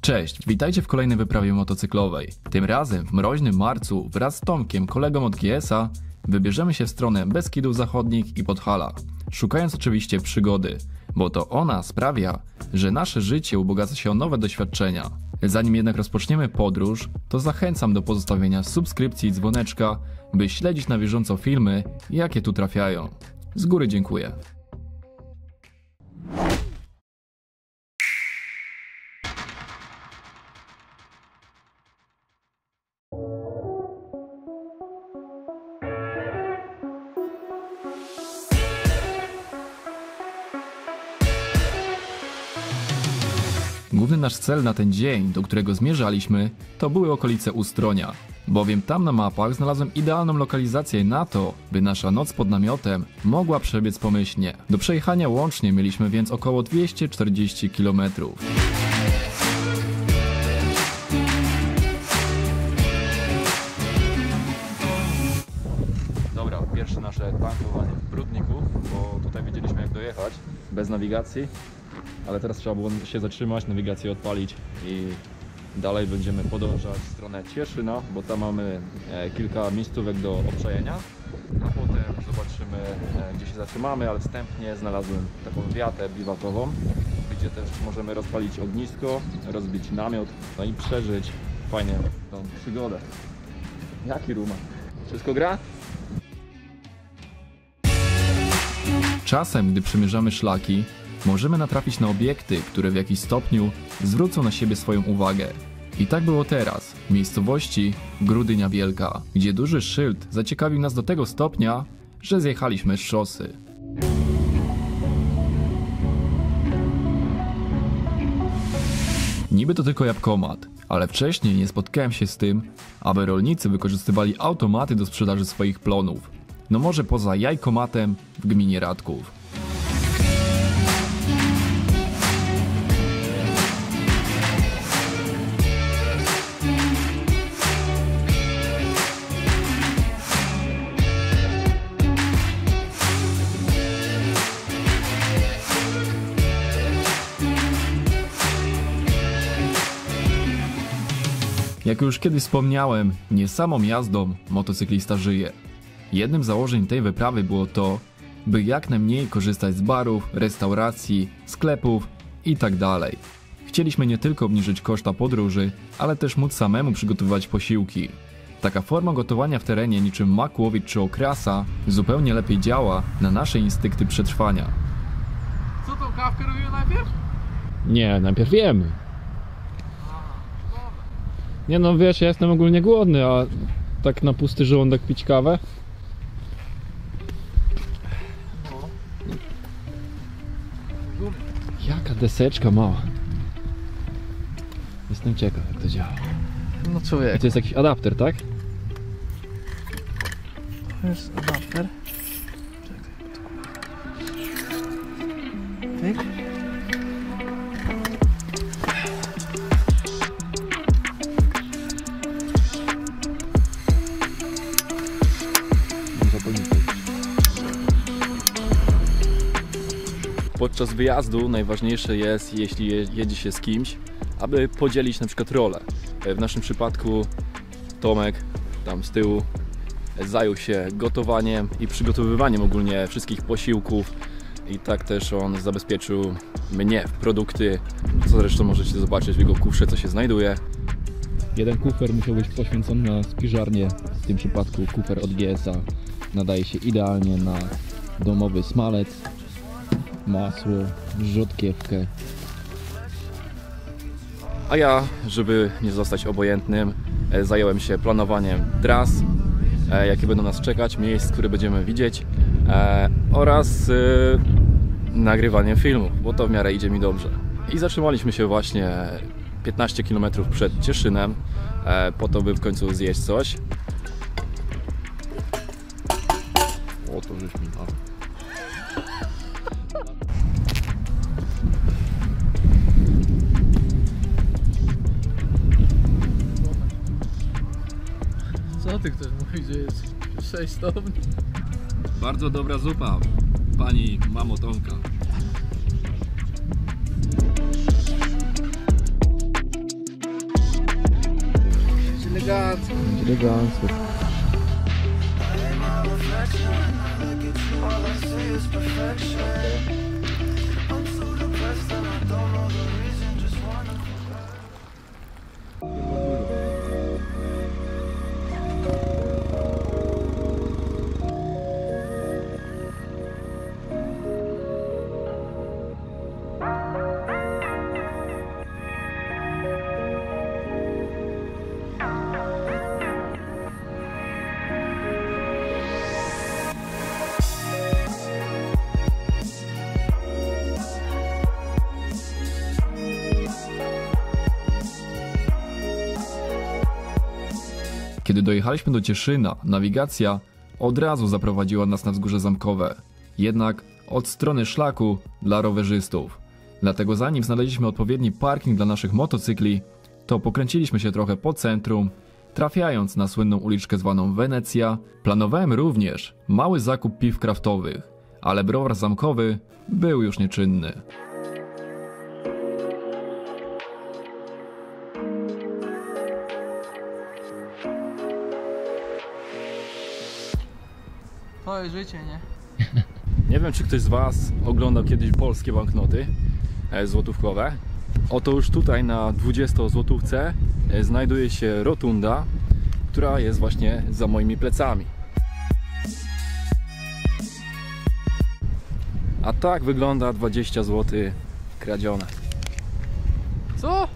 Cześć, witajcie w kolejnej wyprawie motocyklowej. Tym razem w mroźnym marcu wraz z Tomkiem, kolegą od GS-a, wybierzemy się w stronę Beskidów Zachodnich i Podhala, szukając oczywiście przygody, bo to ona sprawia, że nasze życie ubogaca się o nowe doświadczenia. Zanim jednak rozpoczniemy podróż, to zachęcam do pozostawienia subskrypcji i dzwoneczka, by śledzić na bieżąco filmy, jakie tu trafiają. Z góry dziękuję. Główny nasz cel na ten dzień, do którego zmierzaliśmy, to były okolice Ustronia, bowiem tam na mapach znalazłem idealną lokalizację na to, by nasza noc pod namiotem mogła przebiec pomyślnie. Do przejechania łącznie mieliśmy więc około 240 km. Dobra, pierwsze nasze tankowanie w Brudniku, bo tutaj wiedzieliśmy jak dojechać, bez nawigacji. Ale teraz trzeba było się zatrzymać, nawigację odpalić i dalej będziemy podążać w stronę Cieszyna, bo tam mamy kilka miejscówek do obczajenia, a potem zobaczymy, gdzie się zatrzymamy, ale wstępnie znalazłem taką wiatę biwakową, gdzie też możemy rozpalić ognisko, rozbić namiot, no i przeżyć fajnie tą przygodę. Jaki rumor? Wszystko gra? Czasem, gdy przemierzamy szlaki, możemy natrafić na obiekty, które w jakiś stopniu zwrócą na siebie swoją uwagę. I tak było teraz, w miejscowości Grudynia Wielka, gdzie duży szyld zaciekawił nas do tego stopnia, że zjechaliśmy z szosy. Niby to tylko jabłkomat, ale wcześniej nie spotkałem się z tym, aby rolnicy wykorzystywali automaty do sprzedaży swoich plonów. No może poza jajkomatem w gminie Radków. Jak już kiedyś wspomniałem, nie samą jazdą motocyklista żyje. Jednym z założeń tej wyprawy było to, by jak najmniej korzystać z barów, restauracji, sklepów itd. Chcieliśmy nie tylko obniżyć koszta podróży, ale też móc samemu przygotowywać posiłki. Taka forma gotowania w terenie niczym Makłowicz czy Okrasa zupełnie lepiej działa na nasze instynkty przetrwania. Co tą kawkę robimy najpierw? Nie, najpierw jemy. Nie no wiesz, ja jestem ogólnie głodny, a tak na pusty żołądek pić kawę? Jaka deseczka mała. Jestem ciekaw jak to działa. No człowiek. I to jest jakiś adapter, tak? To jest adapter. Czekaj. Tyk. Podczas wyjazdu najważniejsze jest, jeśli jedzie się z kimś, aby podzielić na przykład rolę. W naszym przypadku Tomek tam z tyłu zajął się gotowaniem i przygotowywaniem ogólnie wszystkich posiłków i tak też on zabezpieczył mnie w produkty, co zresztą możecie zobaczyć w jego kufrze, co się znajduje. Jeden kufer musiał być poświęcony na spiżarnię, w tym przypadku kufer od GS-a nadaje się idealnie na domowy smalec, masło, rzodkiewkę. A ja, żeby nie zostać obojętnym, zająłem się planowaniem tras, jakie będą nas czekać, miejsc, które będziemy widzieć oraz nagrywaniem filmów, bo to w miarę idzie mi dobrze. I zatrzymaliśmy się właśnie 15 km przed Cieszynem, po to by w końcu zjeść coś. O, to żeś mi dał. Co ty ktoś mówi, że jest 6 stopni? Bardzo dobra zupa, pani mamo Tomka. elegancko. Elegancko. Kiedy dojechaliśmy do Cieszyna, nawigacja od razu zaprowadziła nas na wzgórze zamkowe. Jednak od strony szlaku dla rowerzystów. Dlatego zanim znaleźliśmy odpowiedni parking dla naszych motocykli, to pokręciliśmy się trochę po centrum, trafiając na słynną uliczkę zwaną Wenecja. Planowałem również mały zakup piw kraftowych, ale browar zamkowy był już nieczynny. To jest życie, nie? Nie wiem, czy ktoś z Was oglądał kiedyś polskie banknoty złotówkowe. Oto już tutaj na 20 złotówce znajduje się rotunda, która jest właśnie za moimi plecami. A tak wygląda 20 zł kradzione. Co?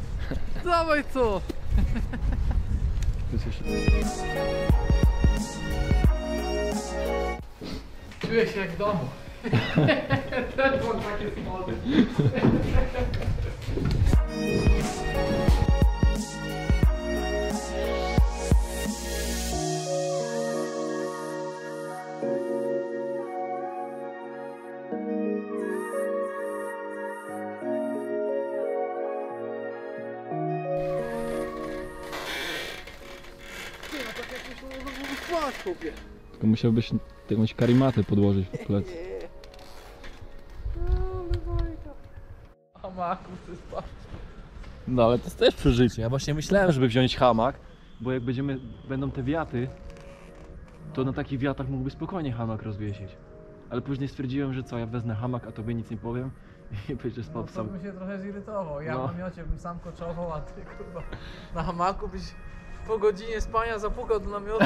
Dawaj to! Czuję się jak w domu. Telefon takie smody. Tylko musiałbyś jakąś karimatę podłożyć w plecy. Hamaku, ty spać. No ale to jest też przeżycie. Ja właśnie myślałem, żeby wziąć hamak, bo jak będą te wiaty, to na takich wiatach mógłby spokojnie hamak rozwiesić. Ale później stwierdziłem, że co, ja wezmę hamak, a tobie nic nie powiem i będziesz spał No to sam. bym się trochę zirytował. Ja No. w namiocie bym sam koczował, a ty kurwa na hamaku byś po godzinie spania zapukał do namiotu.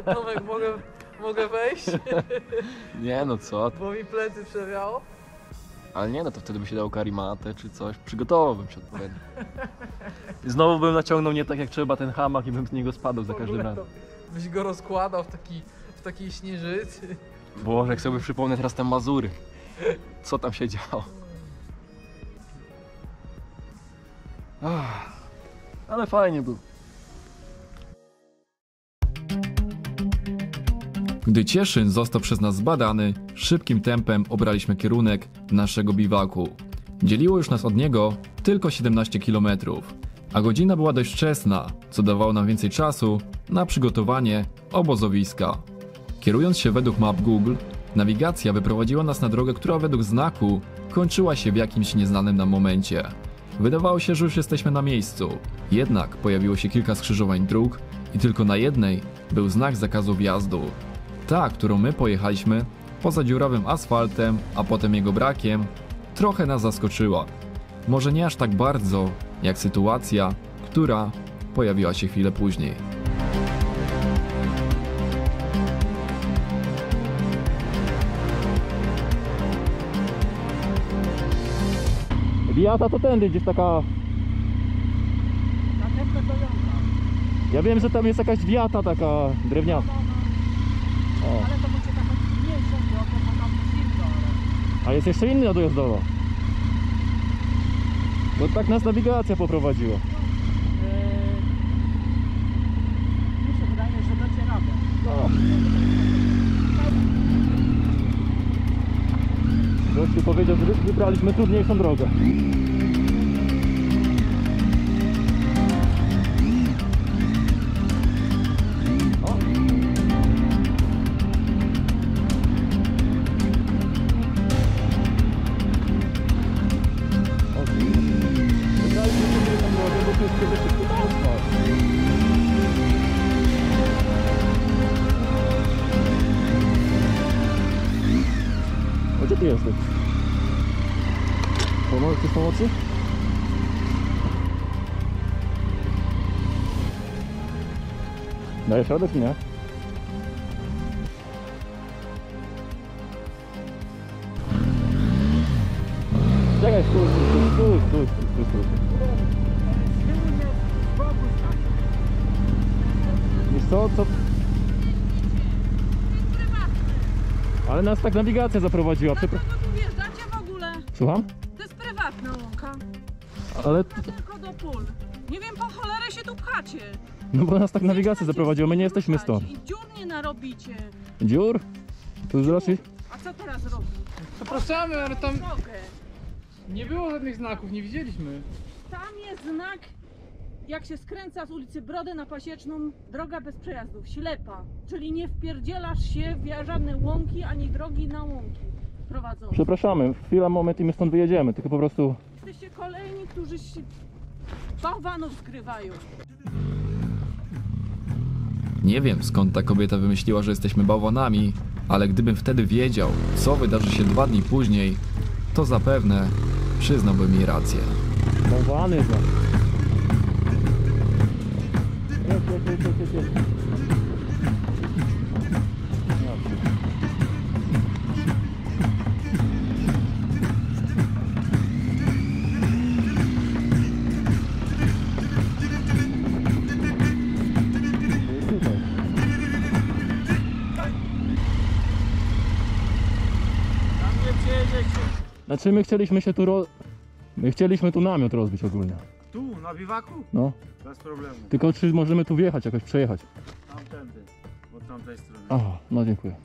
Tomek, mogę wejść? Nie no co, Bo mi plecy przewiało. ale nie no to wtedy by się dał karimatę czy coś, przygotowałbym się odpowiednio. I znowu bym naciągnął nie tak jak trzeba ten hamak i bym z niego spadł za każdym razem. Byś go rozkładał w takiej śnieżycy. Boże, jak sobie przypomnę teraz te Mazury. Co tam się działo? Ale fajnie było. Gdy Cieszyn został przez nas zbadany, szybkim tempem obraliśmy kierunek naszego biwaku. Dzieliło już nas od niego tylko 17 km, a godzina była dość wczesna, co dawało nam więcej czasu na przygotowanie obozowiska. Kierując się według map Google, nawigacja wyprowadziła nas na drogę, która według znaku kończyła się w jakimś nieznanym nam momencie. Wydawało się, że już jesteśmy na miejscu, jednak pojawiło się kilka skrzyżowań dróg i tylko na jednej był znak zakazu wjazdu. Ta, którą my pojechaliśmy, poza dziurawym asfaltem, a potem jego brakiem, trochę nas zaskoczyła. Może nie aż tak bardzo, jak sytuacja, która pojawiła się chwilę później. Wiata to tędy gdzieś taka... Ja wiem, że tam jest jakaś wiata taka drewniana. O. Ale to będzie taka mniejsza droga, bo tam silno, ale... A jest jeszcze inna dojazdowa. Bo tak nas nawigacja poprowadziła. Mi się wydaje, że dacie radę. No. Gościu powiedział, że wybraliśmy trudniejszą drogę. Wybraliśmy trudniejszą drogę, bo tu jest przede wszystkim asfalt. ty jesteś? Chcesz pomocy? Dajesz radę czy nie? Czekaj, stój. Wiesz co? Ale nas tak nawigacja zaprowadziła. Dlaczego tu wjeżdżacie w ogóle? Słucham? To jest prywatna łąka. Ale... Tylko do pól. Nie wiem, po cholerę się tu pchacie. No bo nas tak nawigacja zaprowadziła, my nie jesteśmy stąd. I dziur nie narobicie. Dziur? To już raczej... A co teraz robić? Przepraszamy, ale tam Drogę. nie było żadnych znaków, nie widzieliśmy. Tam jest znak, jak się skręca z ulicy Brody na Pasieczną, droga bez przejazdów, ślepa. Czyli nie wpierdzielasz się w żadne łąki, ani drogi na łąki prowadzą. Przepraszamy, chwila, moment i my stąd wyjedziemy, tylko po prostu... Jesteście kolejni, którzy się bałwanów skrywają. Nie wiem, skąd ta kobieta wymyśliła, że jesteśmy bałwanami, ale gdybym wtedy wiedział, co wydarzy się 2 dni później, to zapewne przyznałbym jej rację. Bałwany za... Jedź. Znaczy my chcieliśmy się tu My chcieliśmy tu namiot rozbić ogólnie. Tu, na biwaku? No. Bez problemu. Tylko czy możemy tu wjechać, jakoś przejechać? Tamtędy, od tamtej strony. Aha, no dziękuję.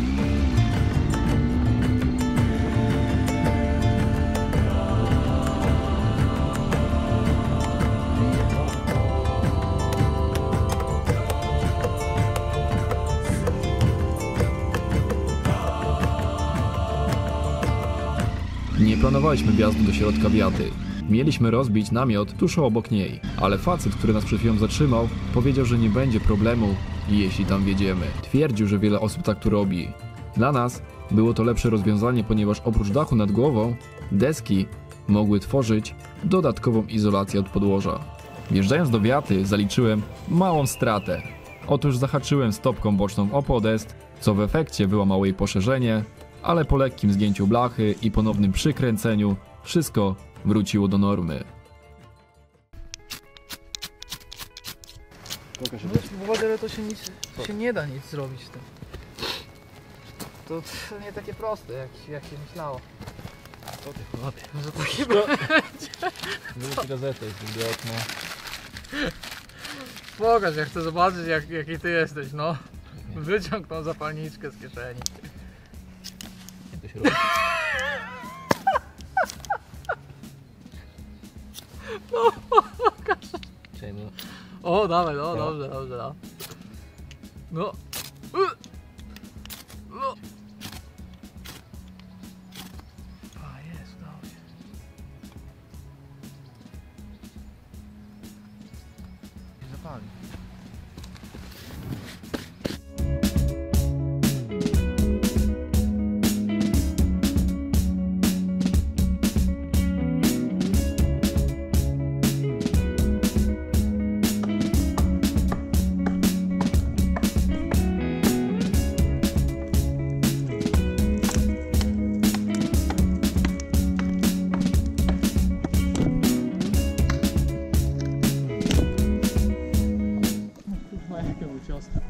Nie planowaliśmy wjazdu do środka wiaty. Mieliśmy rozbić namiot tuż obok niej, ale facet, który nas przed chwilą zatrzymał, powiedział, że nie będzie problemu, jeśli tam wjedziemy. Twierdził, że wiele osób tak tu robi. Dla nas było to lepsze rozwiązanie, ponieważ oprócz dachu nad głową, deski mogły tworzyć dodatkową izolację od podłoża. Wjeżdżając do wiaty, zaliczyłem małą stratę. Otóż zahaczyłem stopką boczną o podest, co w efekcie wyłamało jej poszerzenie, ale po lekkim zgięciu blachy i ponownym przykręceniu wszystko wróciło do normy. No w ale to się nie da nic zrobić z tym. To nie takie proste, jak się myślało. Co ty chłopie? Że takie będzie. Wyrzuć gazetę, jest okno. Pokaż, ja chcę zobaczyć jaki ty jesteś, no. Wyciąg tą zapalniczkę z kieszeni. To się robi. No, pokaż. Czekaj, no. O, dawaj, no, No. dobrze, no. No. No. A, jest, dobrze. Nie zapali.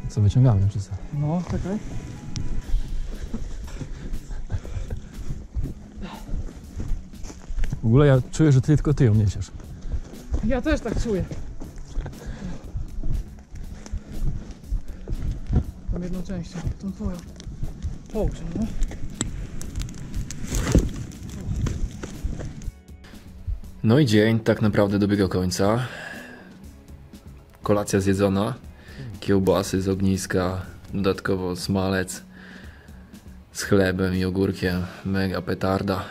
Co wyciągamy przez to? No, czekaj. W ogóle ja czuję, że ty tylko ty ją niesiesz. Ja też tak czuję. Tą jedną częścią, tą twoją. Połóż, no. No i dzień tak naprawdę dobiega końca. Kolacja zjedzona. Kiełbasy z ogniska, dodatkowo smalec z chlebem i ogórkiem. Mega petarda.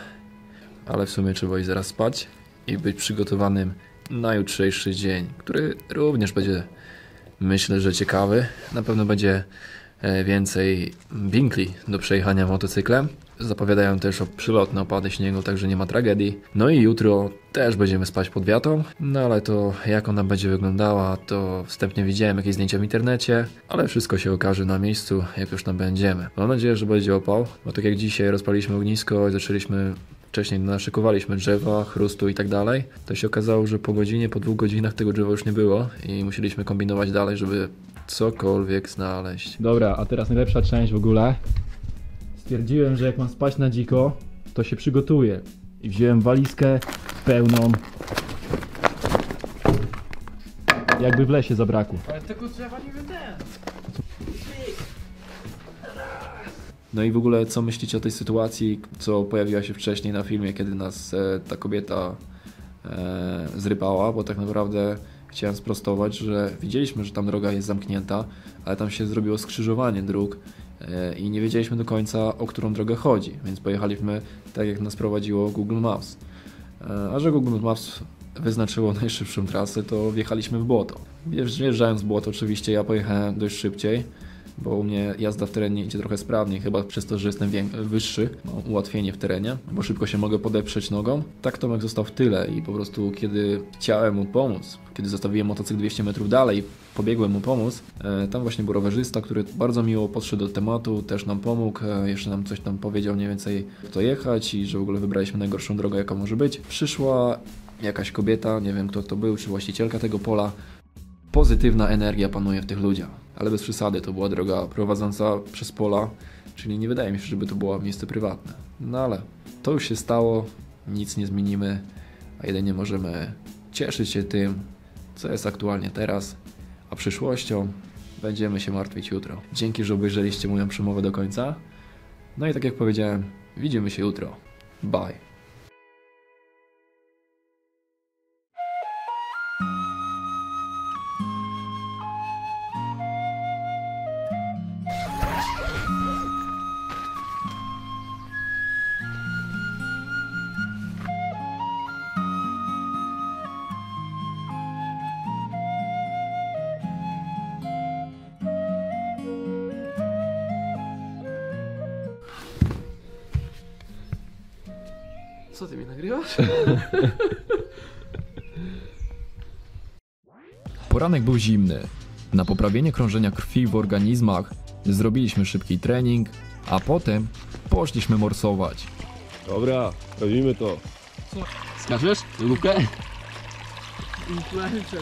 Ale w sumie trzeba iść zaraz spać i być przygotowanym na jutrzejszy dzień, który również będzie, myślę, że ciekawy. Na pewno będzie więcej winkli do przejechania motocyklem. Zapowiadają też o przylotne opady śniegu, także nie ma tragedii. No i jutro też będziemy spać pod wiatą, no ale to jak ona będzie wyglądała, to wstępnie widziałem jakieś zdjęcia w internecie, ale wszystko się okaże na miejscu, jak już tam będziemy. Mam nadzieję, że będzie opał, bo tak jak dzisiaj rozpaliliśmy ognisko i zaczęliśmy wcześniej naszykowaliśmy drzewa, chrustu i tak dalej, to się okazało, że po godzinie, po 2 godzinach tego drzewa już nie było i musieliśmy kombinować dalej, żeby cokolwiek znaleźć. Dobra, a teraz najlepsza część w ogóle. Stwierdziłem, że jak mam spać na dziko, to się przygotuję. I wziąłem walizkę pełną. Jakby w lesie zabrakło. Ale tego drzewa nie wiem ten. No i w ogóle co myślicie o tej sytuacji, co pojawiła się wcześniej na filmie, kiedy nas ta kobieta zrypała, bo tak naprawdę chciałem sprostować, że widzieliśmy, że tam droga jest zamknięta, ale tam się zrobiło skrzyżowanie dróg i nie wiedzieliśmy do końca, o którą drogę chodzi, więc pojechaliśmy tak, jak nas prowadziło Google Maps. A że Google Maps wyznaczyło najszybszą trasę, to wjechaliśmy w błoto. Wjeżdżając w błoto, oczywiście ja pojechałem dość szybciej, bo u mnie jazda w terenie idzie trochę sprawniej, chyba przez to, że jestem wyższy, mam ułatwienie w terenie, bo szybko się mogę podeprzeć nogą. Tak Tomek został w tyle i po prostu kiedy chciałem mu pomóc, kiedy zostawiłem motocykl 200 metrów dalej, pobiegłem mu pomóc, tam właśnie był rowerzysta, który bardzo miło podszedł do tematu, też nam pomógł, jeszcze nam coś tam powiedział mniej więcej, kto jechać i że w ogóle wybraliśmy najgorszą drogę, jaka może być. Przyszła jakaś kobieta, nie wiem kto to był, czy właścicielka tego pola. Pozytywna energia panuje w tych ludziach, ale bez przesady, to była droga prowadząca przez pola, czyli nie wydaje mi się, żeby to było miejsce prywatne. No ale to już się stało, nic nie zmienimy, a jedynie możemy cieszyć się tym, co jest aktualnie teraz, a przyszłością będziemy się martwić jutro. Dzięki, że obejrzeliście moją przemowę do końca. No i tak jak powiedziałem, widzimy się jutro. Bye. Co ty mi nagrywasz? Poranek był zimny. Na poprawienie krążenia krwi w organizmach zrobiliśmy szybki trening, a potem poszliśmy morsować. Dobra, robimy to. Skaczesz? Lubkę? Influencer.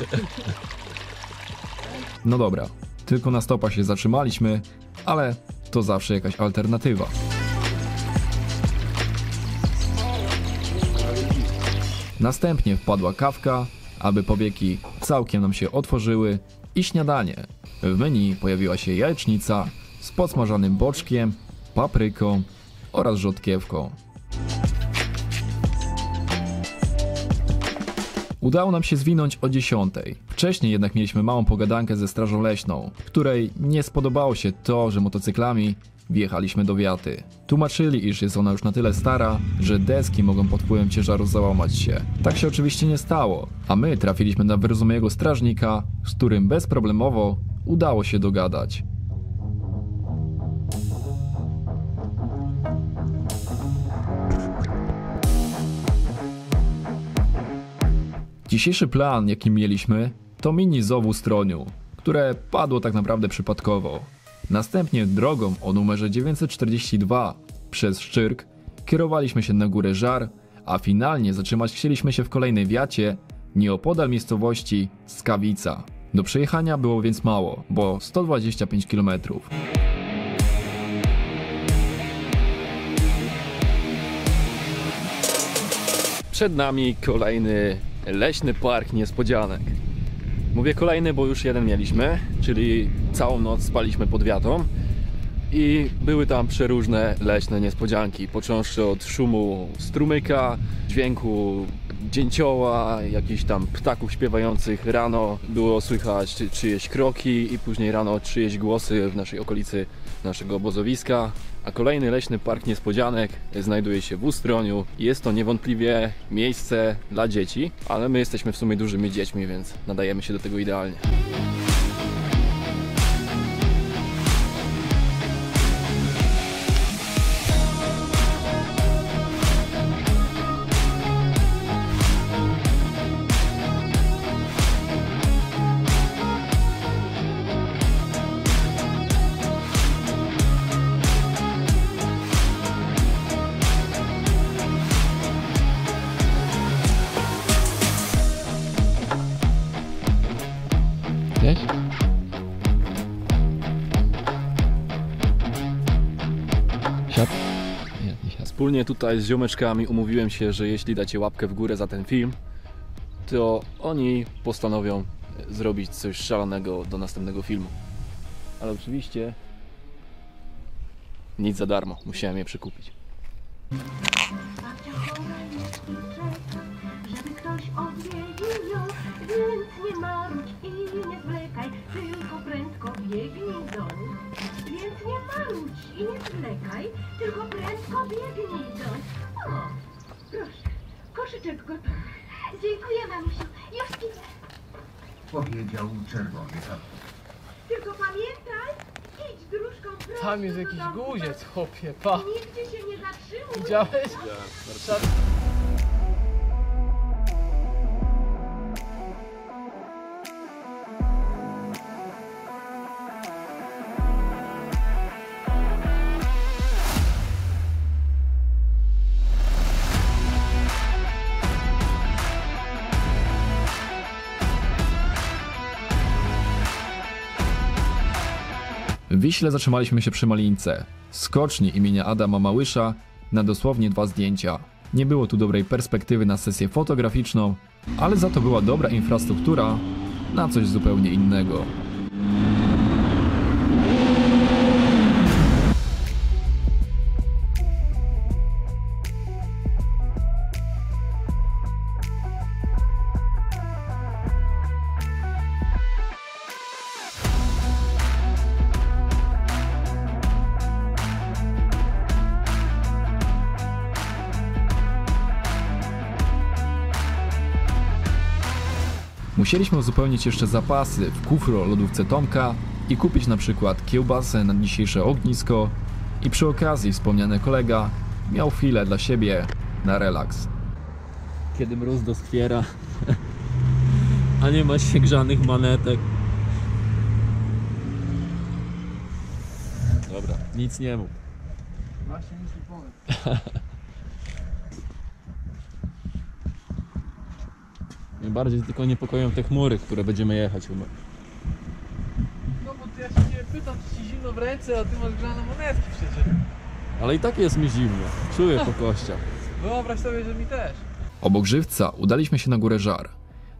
No dobra, tylko na stopa się zatrzymaliśmy, ale to zawsze jakaś alternatywa. Następnie wpadła kawka, aby powieki całkiem nam się otworzyły i śniadanie. W menu pojawiła się jajecznica z podsmażanym boczkiem, papryką oraz rzodkiewką. Udało nam się zwinąć o 10. Wcześniej jednak mieliśmy małą pogadankę ze strażą leśną, której nie spodobało się to, że motocyklami wjechaliśmy do wiaty. Tłumaczyli, iż jest ona już na tyle stara, że deski mogą pod wpływem ciężaru załamać się. Tak się oczywiście nie stało, a my trafiliśmy na wyrozumiałego strażnika, z którym bezproblemowo udało się dogadać. Dzisiejszy plan, jaki mieliśmy, to mini ZOW w Ustroniu, które padło tak naprawdę przypadkowo. Następnie drogą o numerze 942 przez Szczyrk kierowaliśmy się na górę Żar, a finalnie zatrzymać chcieliśmy się w kolejnej wiacie nieopodal miejscowości Skawica. Do przejechania było więc mało, bo 125 km. Przed nami kolejny leśny park niespodzianek. Mówię kolejny, bo już jeden mieliśmy, czyli całą noc spaliśmy pod wiatą i były tam przeróżne leśne niespodzianki, począwszy od szumu strumyka, dźwięku dzięcioła, jakichś tam ptaków śpiewających. Rano było słychać czyjeś kroki i później rano czyjeś głosy w naszej okolicy naszego obozowiska. A kolejny leśny park niespodzianek znajduje się w Ustroniu. Jest to niewątpliwie miejsce dla dzieci, ale my jesteśmy w sumie dużymi dziećmi, więc nadajemy się do tego idealnie. Wspólnie tutaj z ziomeczkami umówiłem się, że jeśli dacie łapkę w górę za ten film, to oni postanowią zrobić coś szalonego do następnego filmu. Ale oczywiście nic za darmo, musiałem je przekupić. Żeby ktoś odwiedził ją, więc nie marudź i nie zwlekaj, tylko prędko biegnij do nich. Więc nie marudź i nie zwlekaj, tylko prędko biegnij do nich. O, proszę, koszyczek gotowy. Dziękuję, mamusiu, już idę. Powiedział czerwony kat. Tylko pamiętaj, idź dróżką prosto Tam jest do jakiś jakiś domu. guziec, chłopie, pa. Nigdzie się nie zatrzymuj. Widziałeś? W Wiśle zatrzymaliśmy się przy Malince, skoczni imienia Adama Małysza, na dosłownie 2 zdjęcia. Nie było tu dobrej perspektywy na sesję fotograficzną, ale za to była dobra infrastruktura na coś zupełnie innego. Musieliśmy uzupełnić jeszcze zapasy w kufro lodówce Tomka i kupić na przykład kiełbasę na dzisiejsze ognisko i przy okazji wspomniany kolega miał chwilę dla siebie na relaks. Kiedy mróz doskwiera, a nie ma się grzanych manetek. Dobra, Nic nie mów. Właśnie nic nie powiem. Mnie bardziej tylko niepokoją te chmury, które będziemy jechać chyba. No bo ja się nie pytam, czy ci zimno w ręce, a ty masz grzane monetki przecież. Ale i tak jest mi zimno. Czuję po kościach. Wyobraź sobie, że mi też. Obok Żywca udaliśmy się na Górę Żar.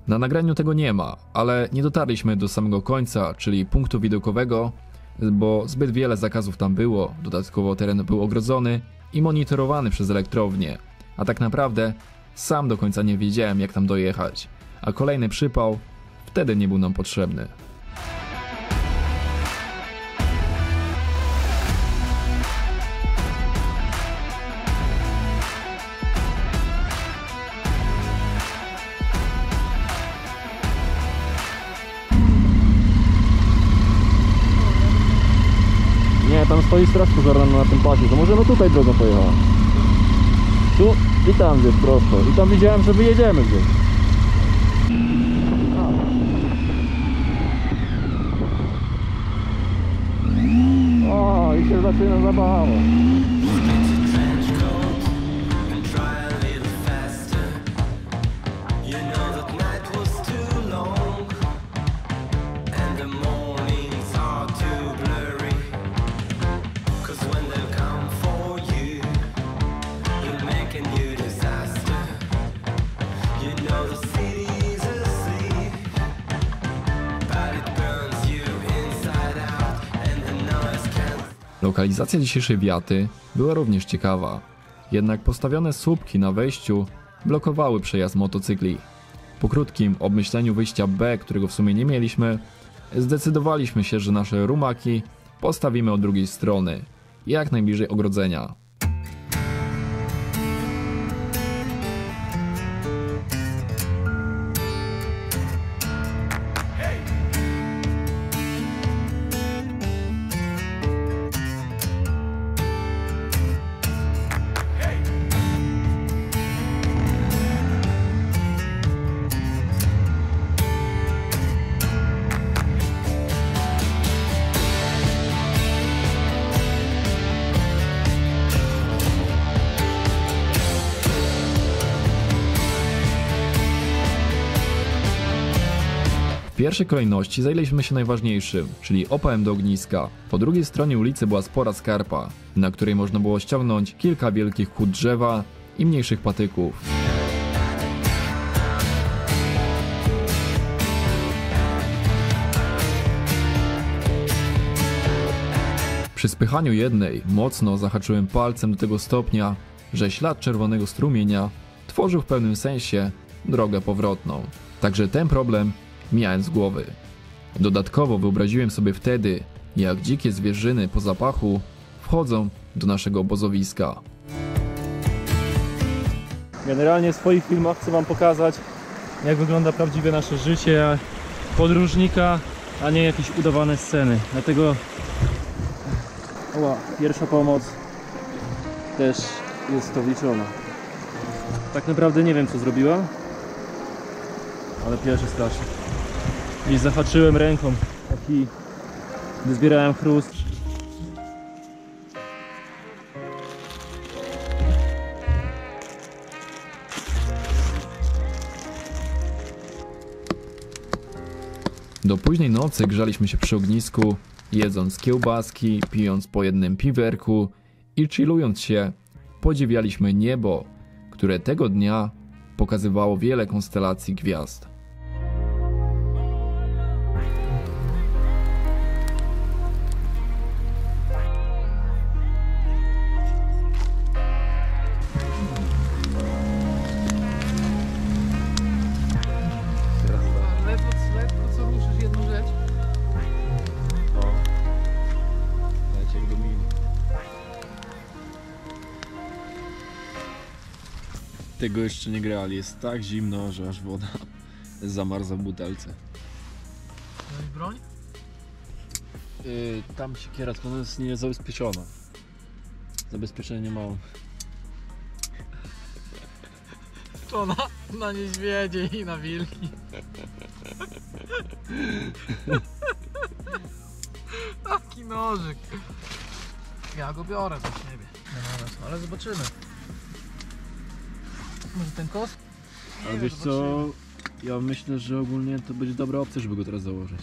Na nagraniu tego nie ma, ale nie dotarliśmy do samego końca, czyli punktu widokowego, bo zbyt wiele zakazów tam było, dodatkowo teren był ogrodzony i monitorowany przez elektrownię, a tak naprawdę sam do końca nie wiedziałem, jak tam dojechać, a kolejny przypał wtedy nie był nam potrzebny. Nie, tam stoi straż pożarna na tym pasie, to możemy tutaj drogą pojechać. Tu i tam gdzieś prosto. I tam widziałem, że wyjedziemy gdzieś. O, i się zaczyna zabawa. Lokalizacja dzisiejszej wiaty była również ciekawa, jednak postawione słupki na wejściu blokowały przejazd motocykli. Po krótkim obmyśleniu wyjścia B, którego w sumie nie mieliśmy, zdecydowaliśmy się, że nasze rumaki postawimy od drugiej strony, jak najbliżej ogrodzenia. pierwszej kolejności zajęliśmy się najważniejszym, czyli opałem do ogniska. Po drugiej stronie ulicy była spora skarpa, na której można było ściągnąć kilka wielkich kłód drzewa i mniejszych patyków. Przy spychaniu jednej mocno zahaczyłem palcem do tego stopnia, że ślad czerwonego strumienia tworzył w pewnym sensie drogę powrotną. Także ten problem miałem z głowy. Dodatkowo wyobraziłem sobie wtedy, jak dzikie zwierzyny po zapachu wchodzą do naszego obozowiska. Generalnie w swoich filmach chcę wam pokazać, jak wygląda prawdziwe nasze życie podróżnika, a nie jakieś udawane sceny. Dlatego pierwsza pomoc też jest to wliczona. Tak naprawdę nie wiem, co zrobiła, ale pierwszy strasznie. Gdzieś zahaczyłem ręką, gdy zbierałem chrust. Do późnej nocy grzaliśmy się przy ognisku, jedząc kiełbaski, pijąc po jednym piwerku i chillując się, podziwialiśmy niebo, które tego dnia pokazywało wiele konstelacji gwiazd. Ledwo co ruszysz jedną rzecz. Lecie jak do miny. Tego jeszcze nie grali, jest tak zimno, że aż woda zamarza w butelce. No i broń? Tam siekiera, to ona jest niezabezpieczona. Zabezpieczenia nie mało. To na niedźwiedzie i na wilki. Taki nożyk. Ja go biorę do siebie. No, ale zobaczymy. Może ten kos? Ale wiesz co, ja myślę, że ogólnie to będzie dobra opcja, żeby go teraz założyć.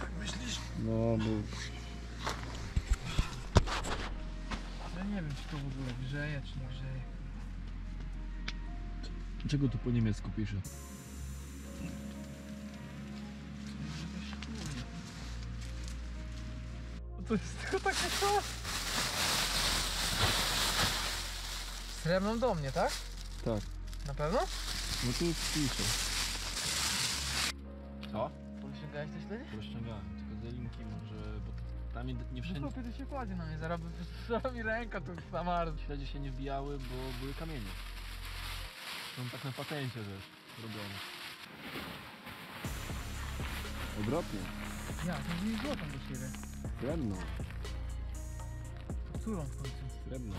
Tak myślisz? No, bo Ja nie wiem, czy to w ogóle grzeje, czy nie grzeje. czego tu po niemiecku pisze? To jest tylko takie co? Srebrną do mnie, tak? Tak. Na pewno? No tu pisze. Co? Pościągałeś też wtedy? Rozciągałem, tylko te linki może, bo tam nie No wszędzie. to kiedy się kładzie na mnie, zaraz mi ręka tu zamarzła. Śledzie się nie wbijały, bo były kamienie. Są tak na patencie też robione. Odwrotnie. Ja, to nie złotam do siebie. Srebrno. Którą w końcu? Srebrno.